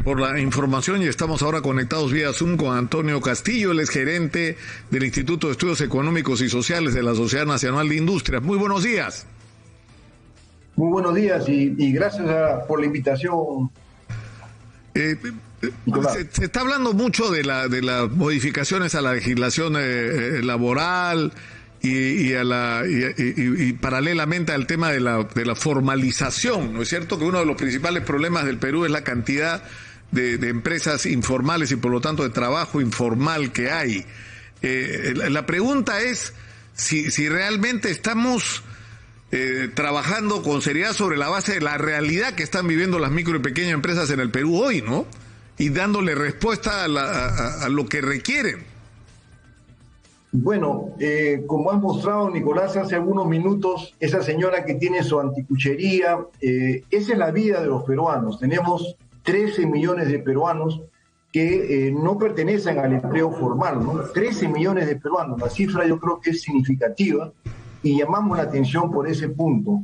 Por la información y estamos ahora conectados vía Zoom con Antonio Castillo, él es gerente del Instituto de Estudios Económicos y Sociales de la Sociedad Nacional de Industrias. Muy buenos días. Muy buenos días y gracias por la invitación. Se está hablando mucho de las modificaciones a la legislación laboral y paralelamente al tema de la formalización, ¿no es cierto? Que uno de los principales problemas del Perú es la cantidad de empresas informales y por lo tanto de trabajo informal que hay. La pregunta es si realmente estamos trabajando con seriedad sobre la base de la realidad que están viviendo las micro y pequeñas empresas en el Perú hoy, ¿no? Y dándole respuesta a lo que requieren. Bueno, como has mostrado, Nicolás, hace algunos minutos, esa señora que tiene su anticuchería, esa es la vida de los peruanos. Tenemos 13 millones de peruanos que no pertenecen al empleo formal, ¿no? 13 millones de peruanos, la cifra yo creo que es significativa y llamamos la atención por ese punto,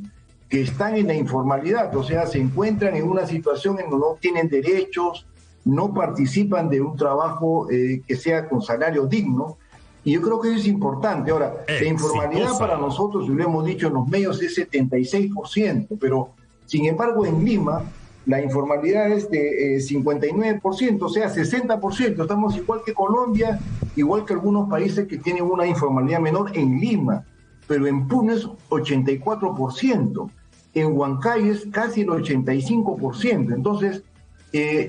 que están en la informalidad, o sea, se encuentran en una situación en donde no tienen derechos, no participan de un trabajo que sea con salario digno. Y yo creo que eso es importante. Ahora, la informalidad para nosotros, lo hemos dicho en los medios, es 76%, pero sin embargo en Lima la informalidad es de 59%, o sea, 60%. Estamos igual que Colombia, igual que algunos países que tienen una informalidad menor en Lima, pero en Puno es 84%, en Huancayo es casi el 85%. Entonces,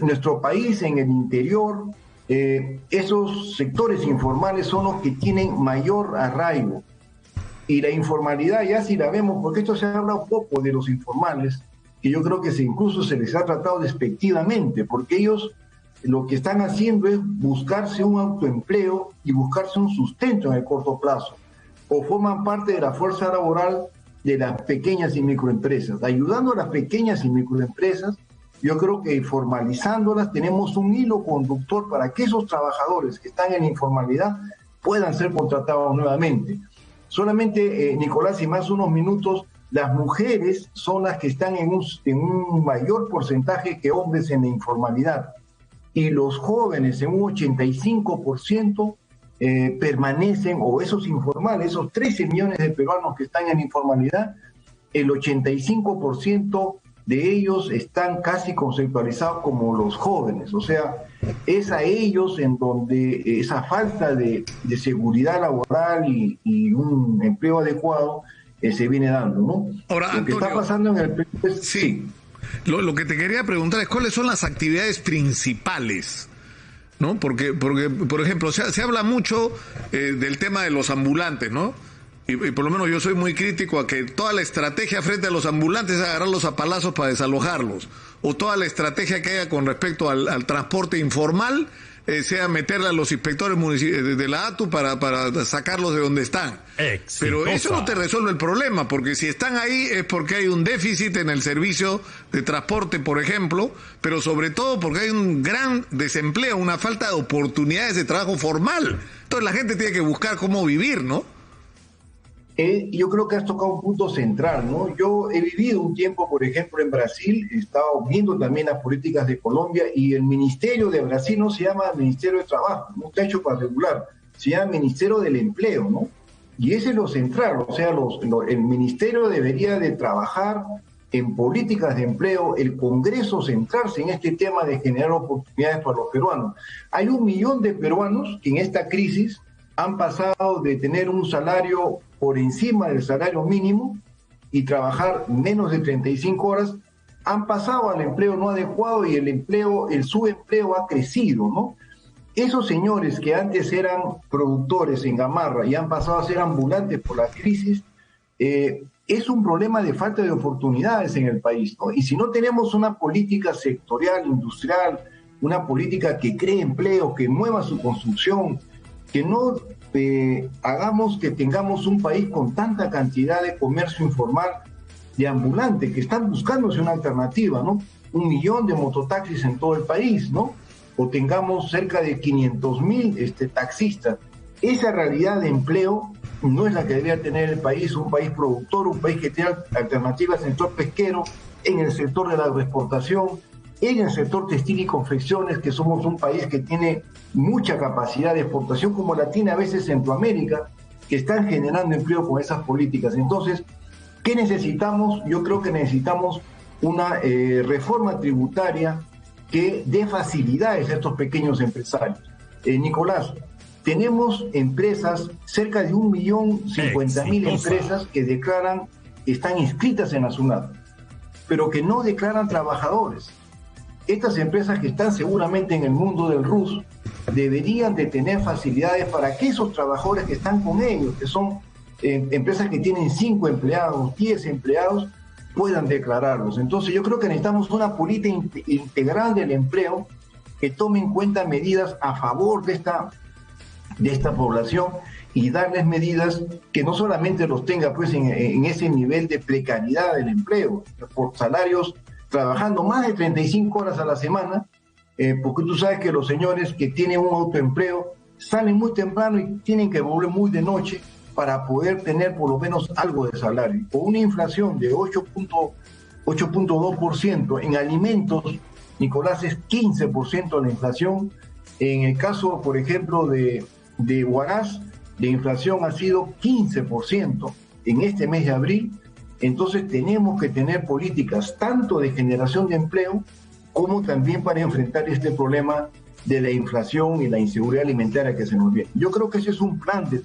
nuestro país en el interior, esos sectores informales son los que tienen mayor arraigo. Y la informalidad ya si la vemos, porque esto se habla un poco de los informales, que yo creo que incluso se les ha tratado despectivamente, porque ellos lo que están haciendo es buscarse un autoempleo y buscarse un sustento en el corto plazo, o forman parte de la fuerza laboral de las pequeñas y microempresas. Ayudando a las pequeñas y microempresas, yo creo que formalizándolas tenemos un hilo conductor para que esos trabajadores que están en informalidad puedan ser contratados nuevamente. Solamente, Nicolás, y más unos minutos, las mujeres son las que están en un mayor porcentaje que hombres en la informalidad. Y los jóvenes en un 85% permanecen, o esos informales, esos 13 millones de peruanos que están en informalidad, el 85% de ellos están casi conceptualizados como los jóvenes, o sea, es a ellos en donde esa falta de seguridad laboral y un empleo adecuado se viene dando, ¿no? Ahora, lo que Antonio, está pasando en el Perú es... Sí, lo que te quería preguntar es cuáles son las actividades principales, ¿no? Porque por ejemplo, se habla mucho del tema de los ambulantes, ¿no? Y por lo menos yo soy muy crítico a que toda la estrategia frente a los ambulantes es agarrarlos a palazos para desalojarlos, o toda la estrategia que haya con respecto al transporte informal sea meterle a los inspectores de la ATU para sacarlos de donde están. Exitosa. Pero eso no te resuelve el problema, porque si están ahí es porque hay un déficit en el servicio de transporte, por ejemplo, pero sobre todo porque hay un gran desempleo, una falta de oportunidades de trabajo formal. Entonces la gente tiene que buscar cómo vivir, ¿no? Yo creo que has tocado un punto central, ¿no? Yo he vivido un tiempo, por ejemplo, en Brasil, he estado viendo también las políticas de Colombia, y el Ministerio de Brasil no se llama Ministerio de Trabajo, no está hecho para regular, se llama Ministerio del Empleo, ¿no? Y ese es lo central, o sea, el Ministerio debería de trabajar en políticas de empleo, el Congreso centrarse en este tema de generar oportunidades para los peruanos. Hay 1 millón de peruanos que en esta crisis han pasado de tener un salario por encima del salario mínimo y trabajar menos de 35 horas, han pasado al empleo no adecuado y el subempleo ha crecido, ¿no? Esos señores que antes eran productores en Gamarra y han pasado a ser ambulantes por la crisis, es un problema de falta de oportunidades en el país, ¿no? Y si no tenemos una política sectorial, industrial, una política que cree empleo, que mueva su construcción, que no hagamos que tengamos un país con tanta cantidad de comercio informal, de ambulantes, que están buscándose una alternativa, ¿no? 1 millón de mototaxis en todo el país, ¿no? O tengamos cerca de 500,000 taxistas. Esa realidad de empleo no es la que debería tener el país, un país productor, un país que tenga alternativas en el sector pesquero, en el sector de la agroexportación, en el sector textil y confecciones, que somos un país que tiene mucha capacidad de exportación, como la tiene a veces Centroamérica, que están generando empleo con esas políticas. Entonces, ¿qué necesitamos? Yo creo que necesitamos una reforma tributaria que dé facilidades a estos pequeños empresarios. Nicolás, tenemos empresas, cerca de 1.050.000 empresas que declaran, están inscritas en la SUNAT, pero que no declaran trabajadores. Estas empresas que están seguramente en el mundo del RUS deberían de tener facilidades para que esos trabajadores que están con ellos, que son empresas que tienen 5 empleados, 10 empleados, puedan declararlos. Entonces yo creo que necesitamos una política integral del empleo que tome en cuenta medidas a favor de esta población y darles medidas que no solamente los tenga pues en ese nivel de precariedad del empleo, por salarios trabajando más de 35 horas a la semana, porque tú sabes que los señores que tienen un autoempleo salen muy temprano y tienen que volver muy de noche para poder tener por lo menos algo de salario. Con una inflación de 8.2% en alimentos, Nicolás, es 15% la inflación. En el caso, por ejemplo, de Huaraz, la inflación ha sido 15% en este mes de abril. Entonces tenemos que tener políticas tanto de generación de empleo como también para enfrentar este problema de la inflación y la inseguridad alimentaria que se nos viene. Yo creo que ese es un plan de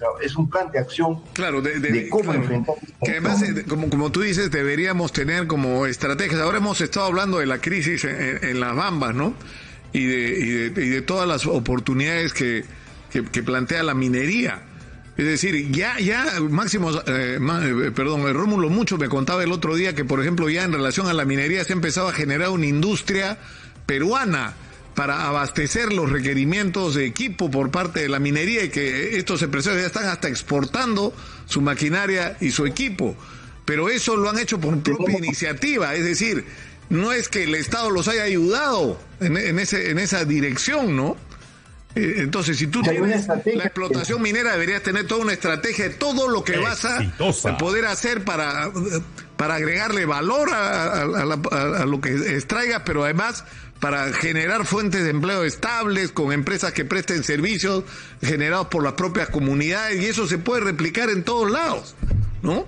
acción, claro, de cómo enfrentar. Que además, como tú dices, deberíamos tener como estrategias. Ahora hemos estado hablando de la crisis en las Bambas, ¿no? Y de todas las oportunidades que plantea la minería. Es decir, ya Máximo, Rómulo Mucho me contaba el otro día que, por ejemplo, ya en relación a la minería se ha empezado a generar una industria peruana para abastecer los requerimientos de equipo por parte de la minería, y que estos empresarios ya están hasta exportando su maquinaria y su equipo. Pero eso lo han hecho por propia iniciativa, es decir, no es que el Estado los haya ayudado en esa dirección, ¿no? Entonces, si tú tienes la explotación minera, deberías tener toda una estrategia de todo lo que vas a poder hacer para agregarle valor a lo que extraigas, pero además para generar fuentes de empleo estables, con empresas que presten servicios generados por las propias comunidades, y eso se puede replicar en todos lados, ¿no?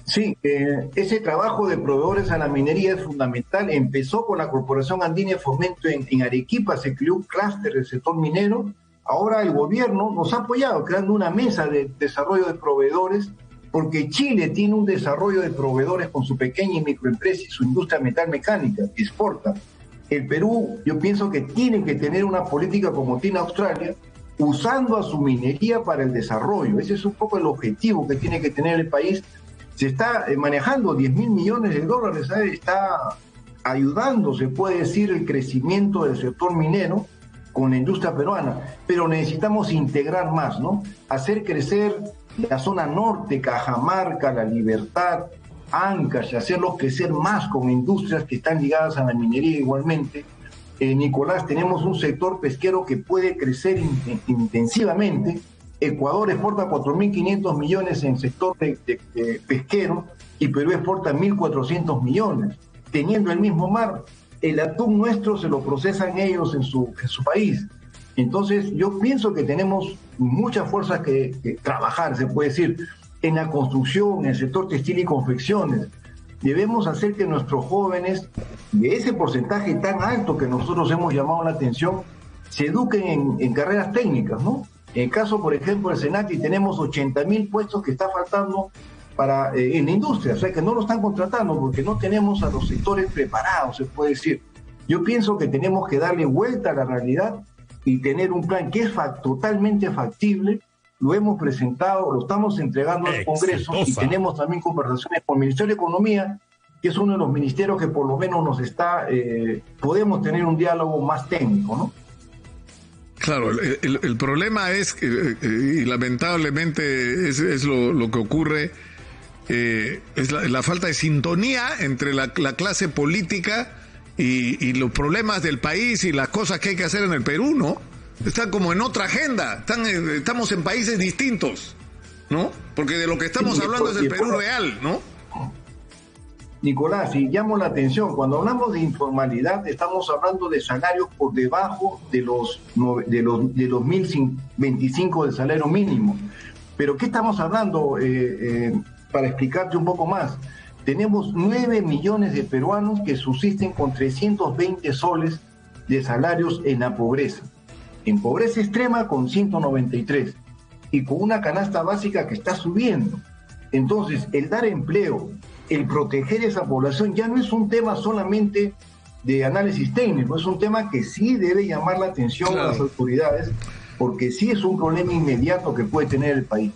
Sí, ese trabajo de proveedores a la minería es fundamental. Empezó con la Corporación Andina de Fomento en Arequipa, se creó un clúster del sector minero. Ahora el gobierno nos ha apoyado creando una mesa de desarrollo de proveedores, porque Chile tiene un desarrollo de proveedores con su pequeña y microempresa y su industria metalmecánica, que exporta. El Perú, yo pienso que tiene que tener una política como tiene Australia, usando a su minería para el desarrollo. Ese es un poco el objetivo que tiene que tener el país. Se está manejando 10.000 millones de dólares, ¿sabes? Está ayudando, se puede decir, el crecimiento del sector minero con la industria peruana, pero necesitamos integrar más, ¿no? Hacer crecer la zona norte, Cajamarca, La Libertad, Ancash, hacerlos crecer más con industrias que están ligadas a la minería igualmente. Nicolás, tenemos un sector pesquero que puede crecer intensivamente. Ecuador exporta 4.500 millones en sector de pesquero y Perú exporta 1.400 millones. Teniendo el mismo mar, el atún nuestro se lo procesan ellos en su país. Entonces yo pienso que tenemos muchas fuerzas que trabajar, se puede decir, en la construcción, en el sector textil y confecciones. Debemos hacer que nuestros jóvenes, de ese porcentaje tan alto que nosotros hemos llamado la atención, se eduquen en carreras técnicas, ¿no? En el caso, por ejemplo, del SENACI tenemos 80.000 puestos que está faltando en la industria, o sea que no lo están contratando porque no tenemos a los sectores preparados, se puede decir. Yo pienso que tenemos que darle vuelta a la realidad y tener un plan que es totalmente factible. Lo hemos presentado, lo estamos entregando al Congreso y tenemos también conversaciones con el Ministerio de Economía, que es uno de los ministerios que por lo menos nos podemos tener un diálogo más técnico, ¿no? Claro, el problema es, y lamentablemente es lo que ocurre, es la falta de sintonía entre la clase política y los problemas del país y las cosas que hay que hacer en el Perú, ¿no? Están como en otra agenda, estamos en países distintos, ¿no? Porque de lo que estamos hablando es el Perú real, ¿no? Nicolás, y llamo la atención, cuando hablamos de informalidad estamos hablando de salarios por debajo de los 1.025 del salario mínimo. Pero ¿qué estamos hablando? Para explicarte un poco más, tenemos 9 millones de peruanos que subsisten con 320 soles de salarios en la pobreza. En pobreza extrema con 193 y con una canasta básica que está subiendo. Entonces, el dar empleo, el proteger esa población ya no es un tema solamente de análisis técnico, es un tema que sí debe llamar la atención a las autoridades, porque sí es un problema inmediato que puede tener el país.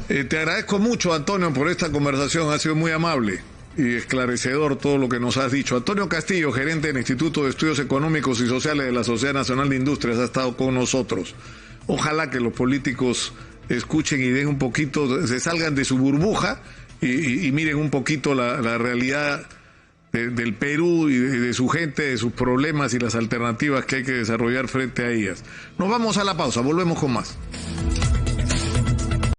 Te agradezco mucho, Antonio, por esta conversación, ha sido muy amable y esclarecedor todo lo que nos has dicho. Antonio Castillo, gerente del Instituto de Estudios Económicos y Sociales de la Sociedad Nacional de Industrias, ha estado con nosotros. Ojalá que los políticos escuchen y den un poquito, se salgan de su burbuja y miren un poquito la realidad del Perú y de su gente, de sus problemas y las alternativas que hay que desarrollar frente a ellas. Nos vamos a la pausa, volvemos con más.